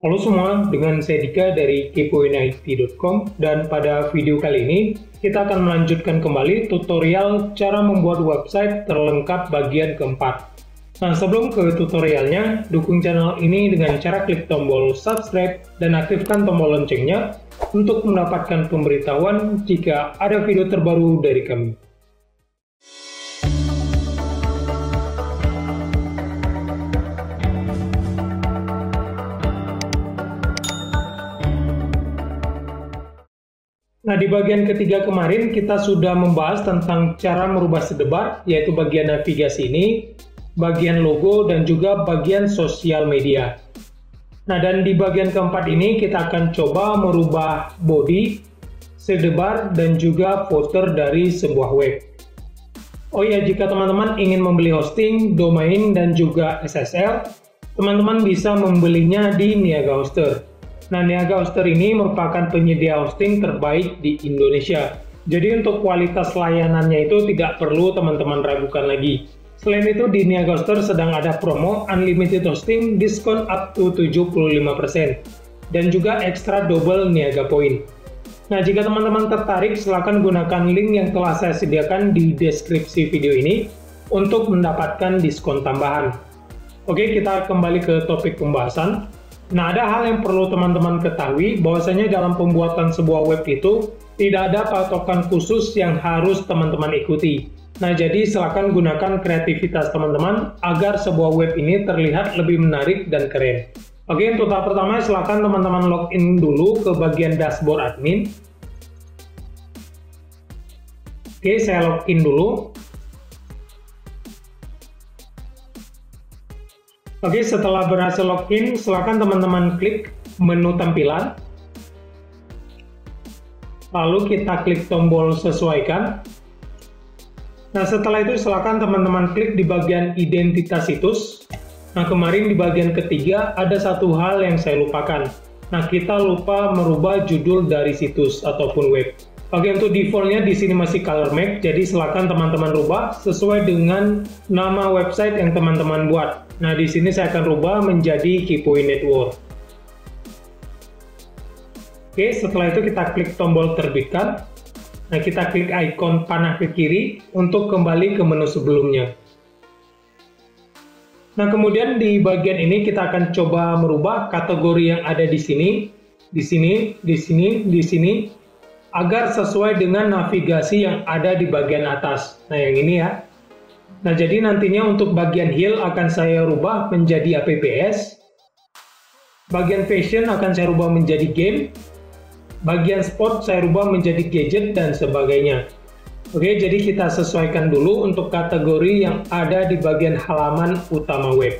Halo semua, dengan saya Dika dari kepoinit.com, dan pada video kali ini kita akan melanjutkan kembali tutorial cara membuat website terlengkap bagian keempat. Nah, sebelum ke tutorialnya, dukung channel ini dengan cara klik tombol subscribe dan aktifkan tombol loncengnya untuk mendapatkan pemberitahuan jika ada video terbaru dari kami. Nah, di bagian ketiga kemarin kita sudah membahas tentang cara merubah sidebar, yaitu bagian navigasi ini, bagian logo, dan juga bagian sosial media. Nah, dan di bagian keempat ini kita akan coba merubah body, sidebar, dan juga footer dari sebuah web. Oh ya, jika teman-teman ingin membeli hosting, domain, dan juga SSL, teman-teman bisa membelinya di Niaga Hoster. Nah, Niaga Hoster ini merupakan penyedia hosting terbaik di Indonesia. Jadi untuk kualitas layanannya itu tidak perlu teman-teman ragukan lagi. Selain itu, di Niaga Hoster sedang ada promo Unlimited Hosting diskon up to 75% dan juga ekstra double Niaga Point. Nah, jika teman-teman tertarik, silakan gunakan link yang telah saya sediakan di deskripsi video ini untuk mendapatkan diskon tambahan. Oke, kita kembali ke topik pembahasan. Nah, ada hal yang perlu teman-teman ketahui, bahwasanya dalam pembuatan sebuah web itu tidak ada patokan khusus yang harus teman-teman ikuti. Nah, jadi silakan gunakan kreativitas teman-teman agar sebuah web ini terlihat lebih menarik dan keren. Oke, untuk tahap pertama silakan teman-teman login dulu ke bagian dashboard admin. Oke, saya login dulu. Oke, setelah berhasil login, silakan teman-teman klik menu tampilan. Lalu kita klik tombol sesuaikan. Nah, setelah itu silakan teman-teman klik di bagian identitas situs. Nah, kemarin di bagian ketiga ada satu hal yang saya lupakan. Nah, kita lupa merubah judul dari situs ataupun web. Oke, untuk defaultnya di sini masih color map, jadi silakan teman-teman rubah sesuai dengan nama website yang teman-teman buat. Nah, di sini saya akan rubah menjadi Kepoint Network. Oke, setelah itu kita klik tombol terbitkan. Nah, kita klik ikon panah ke kiri untuk kembali ke menu sebelumnya. Nah, kemudian di bagian ini kita akan coba merubah kategori yang ada di sini, di sini, di sini, di sini, agar sesuai dengan navigasi yang ada di bagian atas. Nah, yang ini ya. Nah, jadi nantinya untuk bagian heal akan saya rubah menjadi apps. Bagian fashion akan saya rubah menjadi game. Bagian sport saya rubah menjadi gadget dan sebagainya. Oke, jadi kita sesuaikan dulu untuk kategori yang ada di bagian halaman utama web.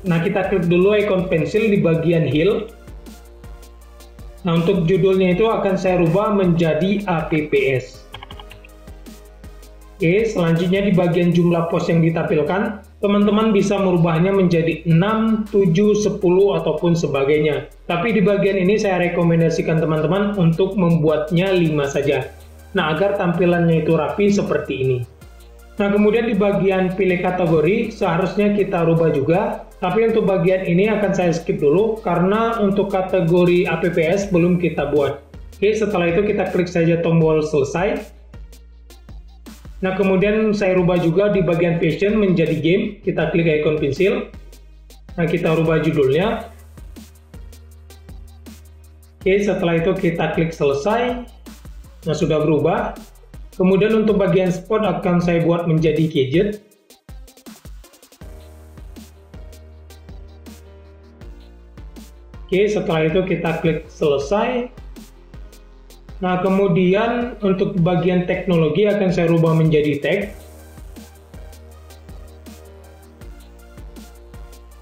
Nah, kita klik dulu ikon pensil di bagian heal. Nah, untuk judulnya itu akan saya rubah menjadi apps. Oke, selanjutnya di bagian jumlah post yang ditampilkan, teman-teman bisa merubahnya menjadi 6, 7, 10, ataupun sebagainya. Tapi di bagian ini saya rekomendasikan teman-teman untuk membuatnya 5 saja. Nah, agar tampilannya itu rapi seperti ini. Nah, kemudian di bagian pilih kategori, seharusnya kita rubah juga. Tapi untuk bagian ini akan saya skip dulu, karena untuk kategori apps belum kita buat. Oke, setelah itu kita klik saja tombol selesai. Nah, kemudian saya rubah juga di bagian fashion menjadi game. Kita klik ikon pensil. Nah, kita rubah judulnya. Oke, setelah itu kita klik selesai. Nah, sudah berubah. Kemudian untuk bagian sport akan saya buat menjadi gadget. Oke, setelah itu kita klik selesai. Nah, kemudian untuk bagian teknologi akan saya rubah menjadi tag.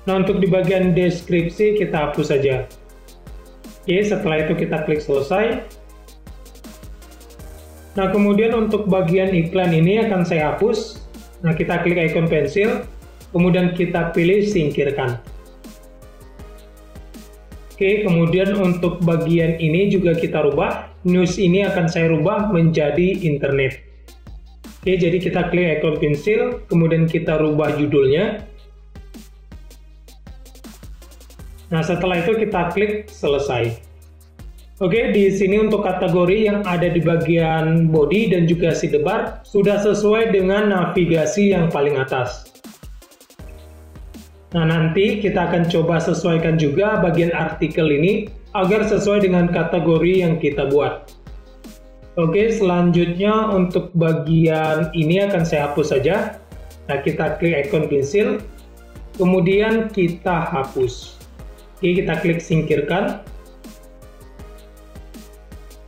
Nah, untuk di bagian deskripsi kita hapus saja. Oke, setelah itu kita klik selesai. Nah, kemudian untuk bagian iklan ini akan saya hapus. Nah, kita klik ikon pensil, kemudian kita pilih singkirkan. Oke, kemudian untuk bagian ini juga kita rubah. News ini akan saya rubah menjadi internet. Oke, jadi kita klik ikon pensil, kemudian kita rubah judulnya. Nah, setelah itu kita klik selesai. Oke, di sini untuk kategori yang ada di bagian body dan juga sidebar sudah sesuai dengan navigasi yang paling atas. Nah, nanti kita akan coba sesuaikan juga bagian artikel ini agar sesuai dengan kategori yang kita buat. Oke, selanjutnya untuk bagian ini akan saya hapus saja. Nah, kita klik ikon pensil, kemudian kita hapus. Oke, kita klik singkirkan.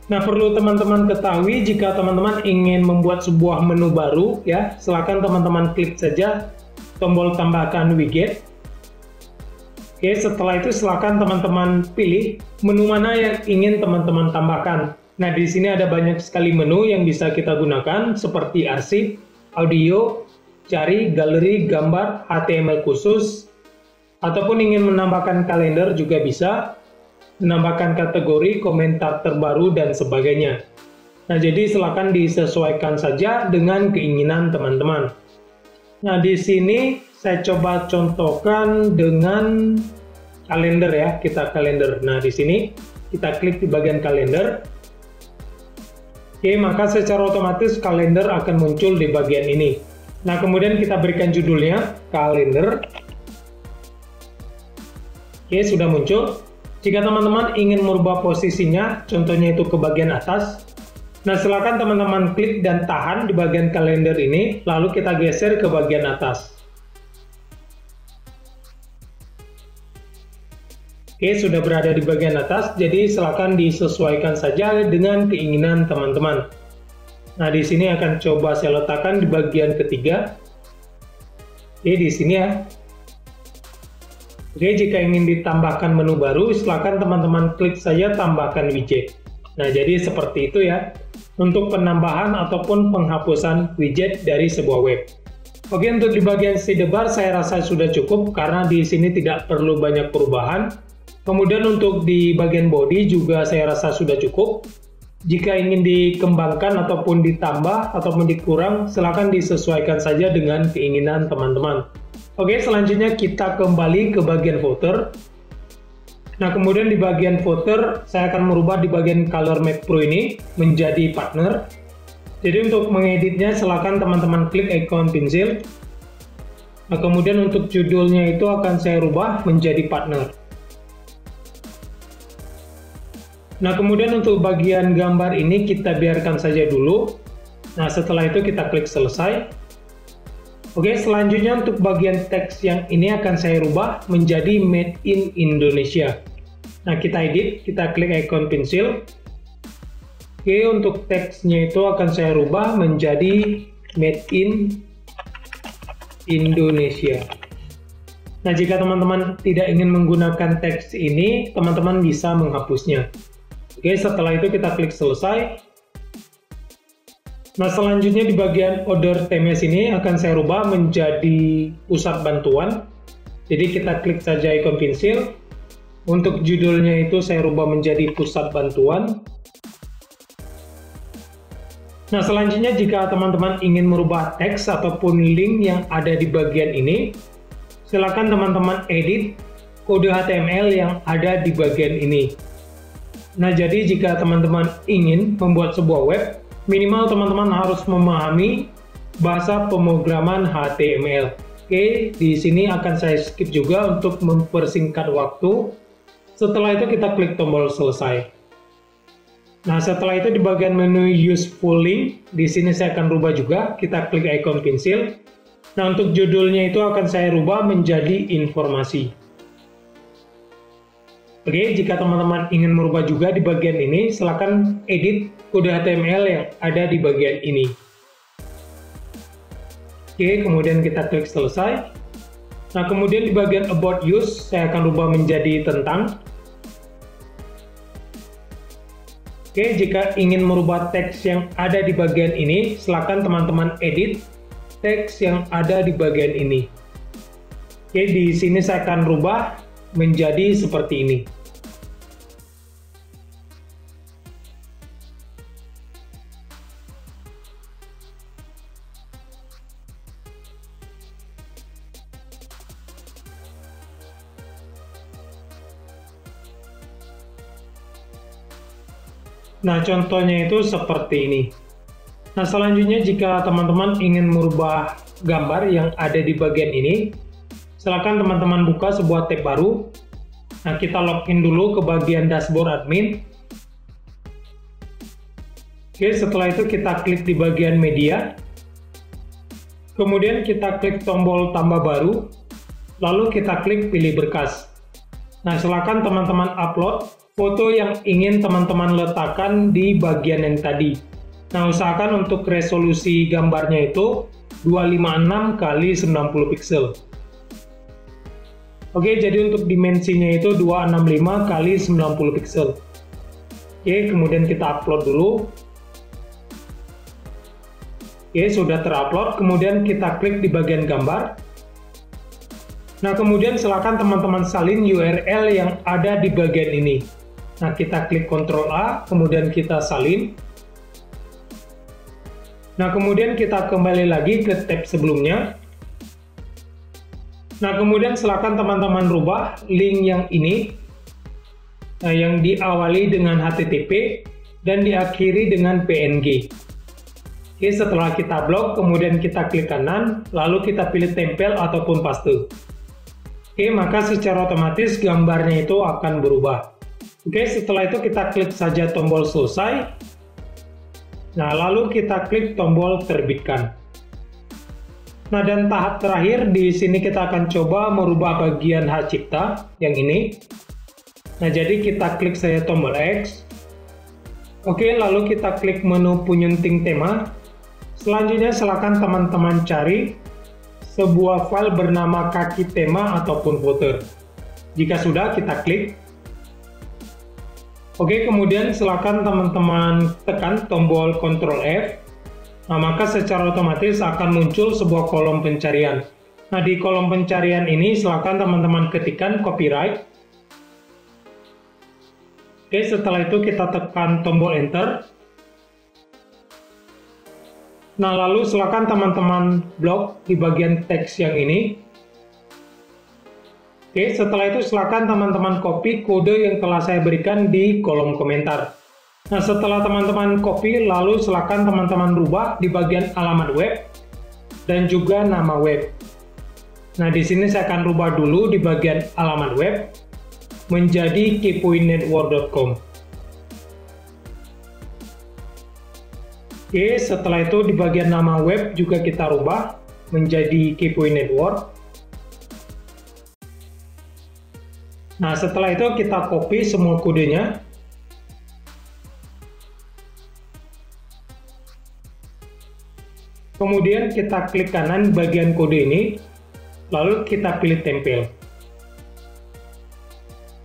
Nah, perlu teman-teman ketahui jika teman-teman ingin membuat sebuah menu baru, ya, silakan teman-teman klik saja tombol tambahkan widget. Oke, setelah itu silakan teman-teman pilih menu mana yang ingin teman-teman tambahkan. Nah, di sini ada banyak sekali menu yang bisa kita gunakan seperti arsip, audio, cari, galeri, gambar, HTML khusus, ataupun ingin menambahkan kalender juga bisa, menambahkan kategori, komentar terbaru, dan sebagainya. Nah, jadi silakan disesuaikan saja dengan keinginan teman-teman. Nah, di sini saya coba contohkan dengan kalender ya, kita kalender. Nah, di sini kita klik di bagian kalender. Oke, maka secara otomatis kalender akan muncul di bagian ini. Nah, kemudian kita berikan judulnya kalender. Oke, sudah muncul. Jika teman-teman ingin merubah posisinya, contohnya itu ke bagian atas, nah silakan teman-teman klik dan tahan di bagian kalender ini, lalu kita geser ke bagian atas. Oke, sudah berada di bagian atas, jadi silakan disesuaikan saja dengan keinginan teman-teman. Nah, di sini akan coba saya letakkan di bagian ketiga. Oke, di sini ya. Oke, jika ingin ditambahkan menu baru, silakan teman-teman klik saja tambahkan widget. Nah, jadi seperti itu ya, untuk penambahan ataupun penghapusan widget dari sebuah web. Oke, untuk di bagian sidebar saya rasa sudah cukup karena di sini tidak perlu banyak perubahan. Kemudian untuk di bagian body juga saya rasa sudah cukup. Jika ingin dikembangkan ataupun ditambah ataupun dikurang, silakan disesuaikan saja dengan keinginan teman-teman. Oke, selanjutnya kita kembali ke bagian footer. Nah, kemudian di bagian footer, saya akan merubah di bagian Color Map Pro ini menjadi partner. Jadi untuk mengeditnya, silakan teman-teman klik ikon pensil. Nah, kemudian untuk judulnya itu akan saya rubah menjadi partner. Nah, kemudian untuk bagian gambar ini kita biarkan saja dulu. Nah, setelah itu kita klik selesai. Oke, selanjutnya untuk bagian teks yang ini akan saya rubah menjadi Made in Indonesia. Nah, kita edit, kita klik ikon pensil. Oke, untuk teksnya itu akan saya rubah menjadi Made in Indonesia. Nah, jika teman-teman tidak ingin menggunakan teks ini, teman-teman bisa menghapusnya. Oke, setelah itu kita klik selesai. Nah, selanjutnya di bagian order themes ini akan saya rubah menjadi pusat bantuan. Jadi kita klik saja ikon pensil. Untuk judulnya itu saya rubah menjadi pusat bantuan. Nah, selanjutnya jika teman-teman ingin merubah teks ataupun link yang ada di bagian ini, silakan teman-teman edit kode HTML yang ada di bagian ini. Nah, jadi jika teman-teman ingin membuat sebuah web, minimal teman-teman harus memahami bahasa pemrograman HTML. Oke, di sini akan saya skip juga untuk mempersingkat waktu. Setelah itu kita klik tombol selesai. Nah, setelah itu di bagian menu useful link, di sini saya akan rubah juga. Kita klik ikon pensil. Nah, untuk judulnya itu akan saya rubah menjadi informasi. Oke, jika teman-teman ingin merubah juga di bagian ini, silakan edit kode HTML yang ada di bagian ini. Oke, kemudian kita klik selesai. Nah, kemudian di bagian about use, saya akan rubah menjadi tentang. Oke, jika ingin merubah teks yang ada di bagian ini, silakan teman-teman edit teks yang ada di bagian ini. Oke, di sini saya akan rubah menjadi seperti ini. Nah, contohnya itu seperti ini. Nah, selanjutnya jika teman-teman ingin merubah gambar yang ada di bagian ini, silakan teman-teman buka sebuah tab baru. Nah, kita login dulu ke bagian dashboard admin. Oke, setelah itu kita klik di bagian media. Kemudian kita klik tombol tambah baru, lalu kita klik pilih berkas. Nah, silakan teman-teman upload foto yang ingin teman-teman letakkan di bagian yang tadi. Nah, usahakan untuk resolusi gambarnya itu 256 x 90 pixel. Oke, jadi untuk dimensinya itu 265 x 90 pixel. Oke, kemudian kita upload dulu. Oke, sudah terupload. Kemudian kita klik di bagian gambar. Nah, kemudian silakan teman-teman salin URL yang ada di bagian ini. Nah, kita klik Ctrl A, kemudian kita salin. Nah, kemudian kita kembali lagi ke tab sebelumnya. Nah, kemudian silakan teman-teman rubah link yang ini, yang diawali dengan HTTP dan diakhiri dengan PNG. Oke, setelah kita blok, kemudian kita klik kanan, lalu kita pilih tempel ataupun paste. Oke, maka secara otomatis gambarnya itu akan berubah. Oke, setelah itu kita klik saja tombol selesai. Nah, lalu kita klik tombol terbitkan. Nah, dan tahap terakhir di sini kita akan coba merubah bagian hak cipta yang ini. Nah, jadi kita klik saja tombol X. Oke, lalu kita klik menu penyunting tema. Selanjutnya silakan teman-teman cari sebuah file bernama kaki tema ataupun footer. Jika sudah, kita klik. Oke, kemudian silakan teman-teman tekan tombol Ctrl F. Nah, maka secara otomatis akan muncul sebuah kolom pencarian. Nah, di kolom pencarian ini silakan teman-teman ketikkan copyright. Oke, setelah itu kita tekan tombol Enter. Nah, lalu silakan teman-teman blok di bagian teks yang ini. Oke, setelah itu silakan teman-teman copy kode yang telah saya berikan di kolom komentar. Nah, setelah teman-teman copy, lalu silakan teman-teman rubah di bagian alamat web dan juga nama web. Nah, di sini saya akan rubah dulu di bagian alamat web menjadi kepointnetwork.com. Oke, setelah itu di bagian nama web juga kita rubah menjadi Kepoint Network. Nah, setelah itu kita copy semua kodenya. Kemudian kita klik kanan bagian kode ini, lalu kita pilih tempel.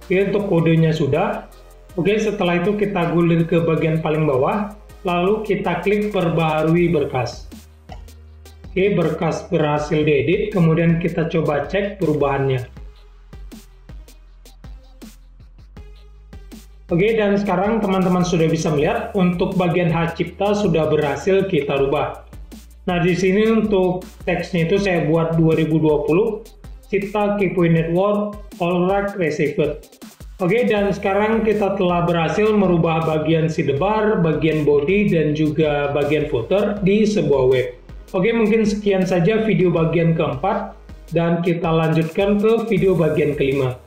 Oke, untuk kodenya sudah. Oke, setelah itu kita gulir ke bagian paling bawah, lalu kita klik perbaharui berkas. Oke, berkas berhasil diedit, kemudian kita coba cek perubahannya. Oke, dan sekarang teman-teman sudah bisa melihat untuk bagian hak cipta sudah berhasil kita rubah. Nah, di sini untuk teksnya itu saya buat 2020 cipta Kepoint Network All Right Received. Oke, dan sekarang kita telah berhasil merubah bagian sidebar, bagian body, dan juga bagian footer di sebuah web. Oke, mungkin sekian saja video bagian keempat, dan kita lanjutkan ke video bagian kelima.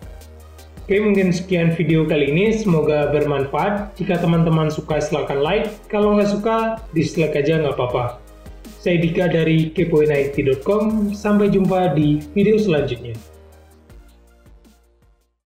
Oke, mungkin sekian video kali ini, semoga bermanfaat. Jika teman-teman suka silahkan like, kalau nggak suka dislike aja nggak apa-apa. Saya Dika dari kepointit.com, sampai jumpa di video selanjutnya.